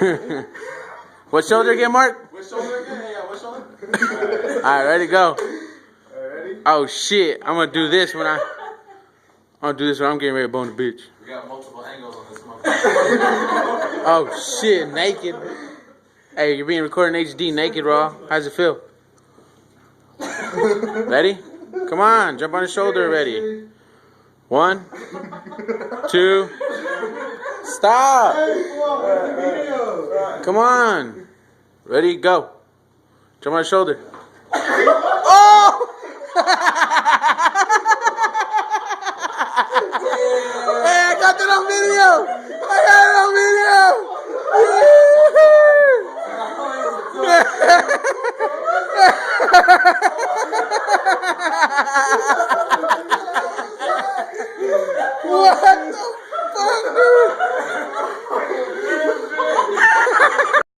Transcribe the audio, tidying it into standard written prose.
What shoulder again, Mark? What shoulder again? Yeah, what shoulder? Alright, ready, go. Ready? Oh shit, I'm gonna do this when I'm getting ready to bone the bitch. We got multiple angles on this one. Oh shit, naked. Hey, you're being recorded in HD, naked, raw. How's it feel? Ready? Come on, jump on his shoulder already. 1, 2, stop. Come on. Ready, go. Jump on his shoulder. Oh! Hey, I got that on video. I got it on video.